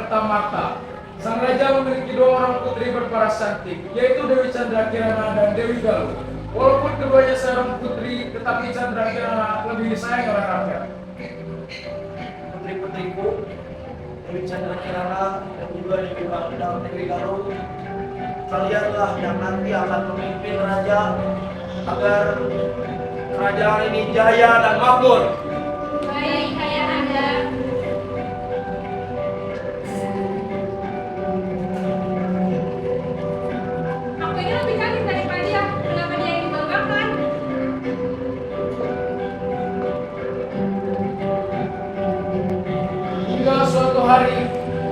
Kertamarta. Sang raja memiliki dua orang putri berparas cantik, yaitu Dewi Chandra Kirana dan Dewi Galuh. Walaupun keduanya seorang putri, tetapi Chandra Kirana lebih disayang oleh rakyat. Putri-putriku, Dewi Chandra Kirana dan juga Dewi Galuh, kalianlah yang nanti akan memimpin raja agar kerajaan ini jaya dan makmur. Baik, Ayahanda. Aku ini lebih cantik daripada dia. Kenapa dia yang dibanggakan? Hingga suatu hari,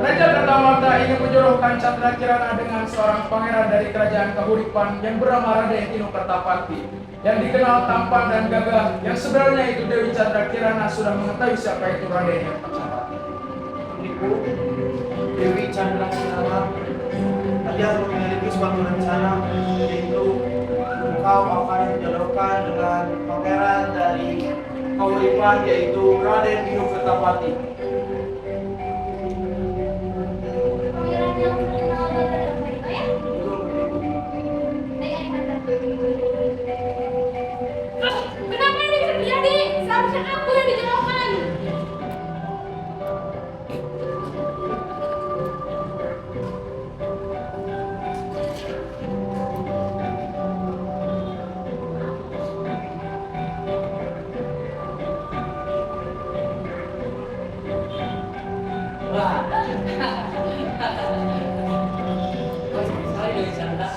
Raja Kertamarta ingin menjodohkan Chandra Kirana dengan seorang pangeran dari kerajaan Kahuripan yang bernama Raden Inu Kertapati, yang dikenal tampan dan gagah, yang sebenarnya itu Dewi Chandra Kirana sudah mengetahui siapa itu Raden Inu Kertapati. Ibu, Dewi Chandra Kirana, kalian memiliki suatu rencana, yaitu engkau akan dijodohkan dengan pangeran dari Kahuripan, yaitu Raden Inu Kertapati. Pangeran yang terkenal dan terkenal itu ya? Baik, Ayahanda. Kenapa ini bisa terjadi? Seharusnya aku yang dijodohkan. Wah, saya dari Chandra,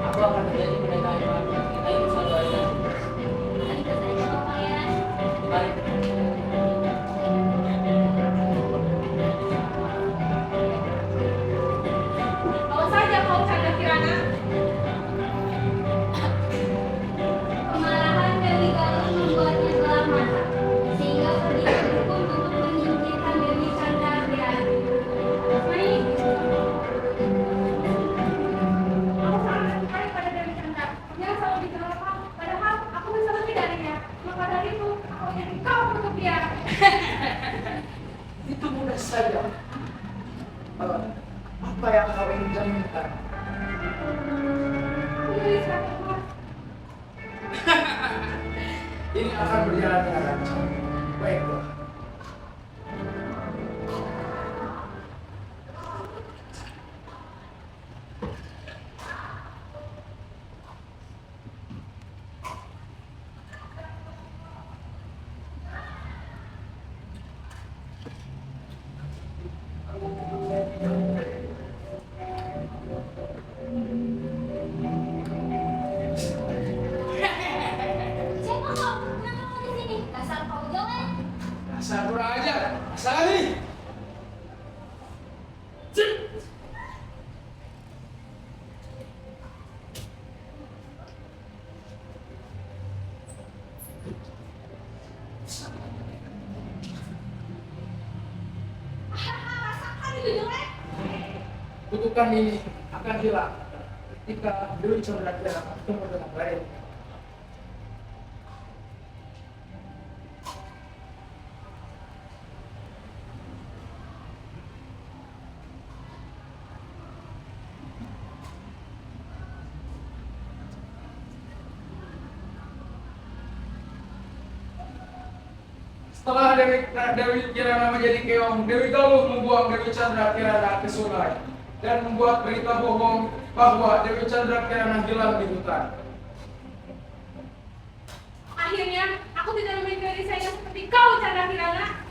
aku akan menjadi pendeta yang baru. Kita ini satu aja. Kita saja, Pangeran. Baik. Bawa saja kau Chandra Kirana. Kemarahan Dewi Galuh membuatnya gelap mata, sehingga pergi ke dukun untuk menyingkirkan Dewi Chandra Kirana. Baik. Aku sangat tertarik pada Dewi Chandra. Dia selalu dikenalkan, padahal aku bisa lebih darinya. Maka dari itu, aku ingin kau untuk dia. Itu mudah saja. Apa yang kau ingin jaminkan? Aku ingin seratus emas. Ini akan berjalan dengan lancar. Baiklah. Siapa kau? Kenapa kau di sini? Dasar kau jelek. Asal kurang ajar. Asal ini. Rasakan itu jelek. Kutukan ini akan hilang ketika Dewi Chandra Kirana bertemu dengan Raden. Setelah Dewi Kirana menjadi keong, Dewi Galuh membuang Dewi Chandra Kirana ke sungai dan membuat berita bohong bahwa Dewi Chandra Kirana hilang di hutan. Akhirnya, aku tidak memiliki diri saya seperti kau, Chandra Kirana.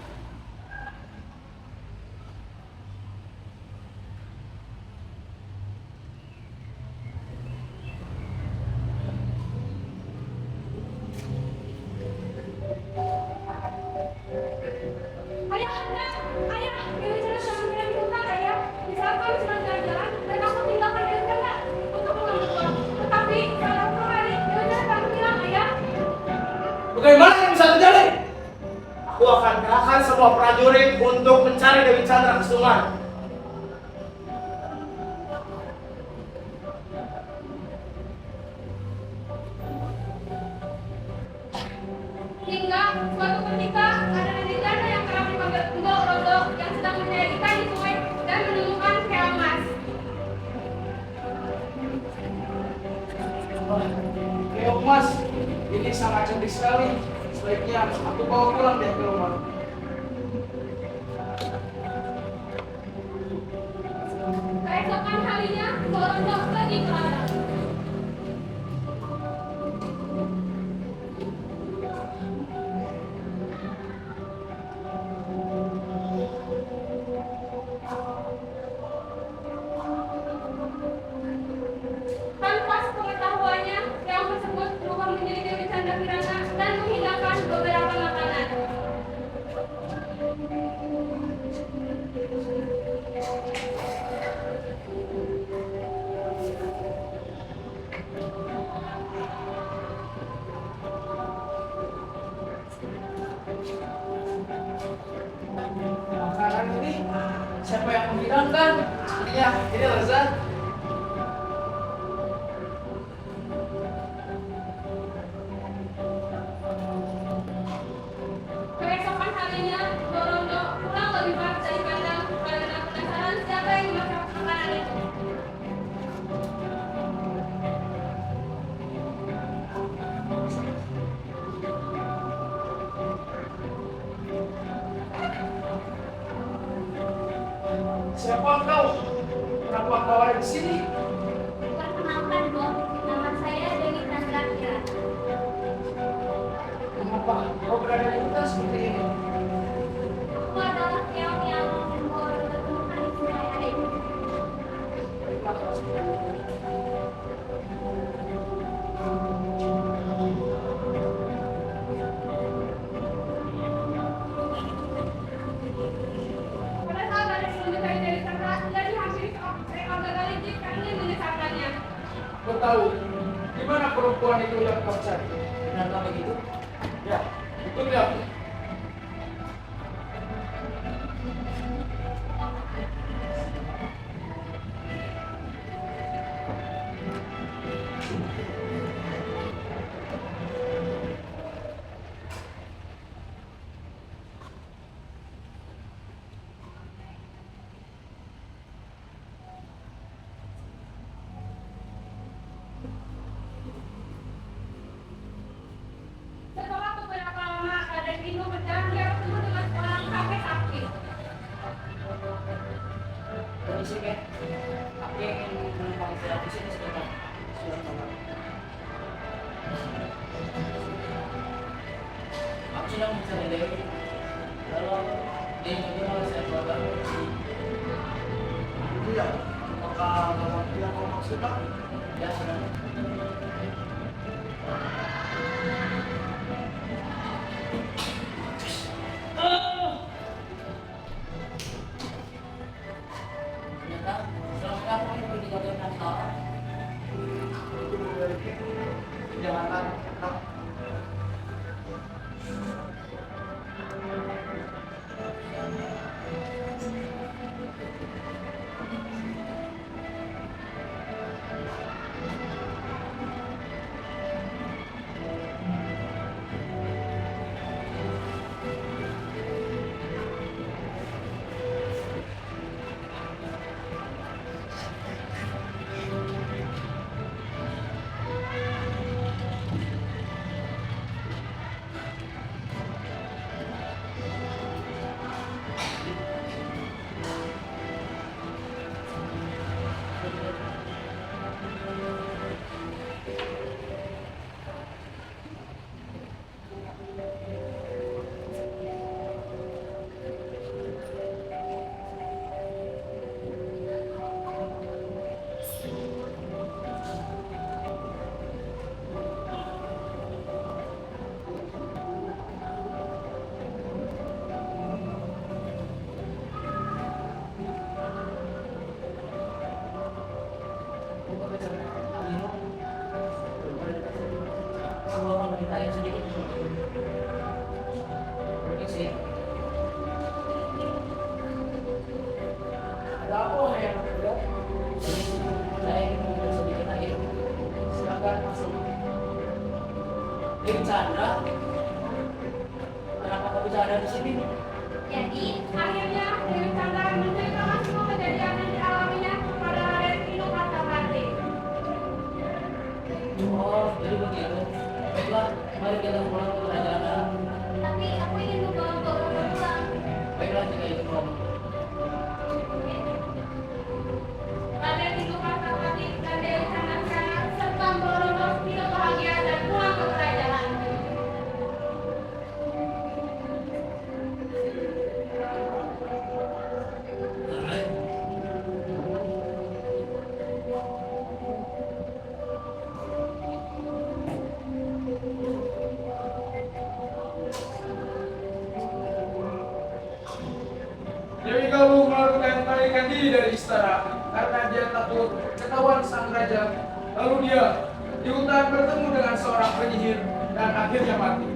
Ayahanda, ayah, Dewi Chandra sedang berada di hutan, ayah. Di saat kami sedang jalan-jalan, dan aku tinggalkan Dewi Chandra untuk mengambil uang. Tetapi, dalam kembali, Dewi Chandra menghilang, ayah. Bagaimana ini bisa terjadi? Aku akan kerahkan semua prajurit untuk mencari Dewi Chandra ke sungai. Hingga suatu ketika ada Dewi Chandra yang kerap dipanggil Enggok Rondo yang sedang menyelidiki di sungai dan Keong Mas, ini sangat cantik sekali. Sebaiknya aku bawa pulang deh ke rumah. Keesokan harinya, Gorondo pergi ke ladang. Tanpa sepengetahuannya, yang tersebut berubah menjadi Dewi Chandra Kirana dan menghidangkan beberapa makanan. Makanan ini siapa yang menghidangkan? Sepertinya ini lezat. Keesokan harinya, Gorondo pulang lebih baik dari kandang karena penasaran siapa yang memasak makanan itu. Siapa kau? Kenapa kau ada di sini? Perkenalkan, Bos, nama saya Dewi Chandra Kirana. Kenapa kau berada di hutan seperti ini? Aku adalah keong yang membawa ketemukan di sungai hari ini. Baiklah, kalau seperti itu. Pada saat ada mendekat dari Chandra, ia dihampiri seekor gagal licik yang ingin menyesatkannya. Kau tahu di mana perempuan itu yang kau cari? Benarkah begitu? Ya, ikuti aku. Setelah beberapa lama keadaan itu berjalan, dia bertemu dengan seorang kakek sakti. Permisi, Kek. Aku ingin menumpang istirahat di sini sebentar. Silakan. Aku sedang mencari Dewi. Lalu dia bagaimana saya keluarga? Iya, apakah kamu yang kau maksudkan? Ya, sudah. Ternyata selama aku hidup di kota Nantara. Itu memiliki kejahatan. Ada apa yang muda? Saya ingin mengambil sedikit air. Silakan masuk. Dewi Chandra, kenapa kau bisa ada di sini? Jadi, akhirnya Dewi Chandra menceritakan semua kejadian yang dialaminya kepada Raden Kino Kartapati. Oh, jadi begitu. Baiklah, mari kita pulang ke kerajaan. Tapi aku ingin membawa orang pulang. Baiklah, jika itu mau. Raden hidup mati dan Dewi Sangat serta Borono hidup bahagia dan pulang ke kerajaan. Dewi Galuh melarikan diri dari istana karena dia takut ketahuan sang raja. Lalu dia di hutan bertemu dengan seorang penyihir dan akhirnya mati.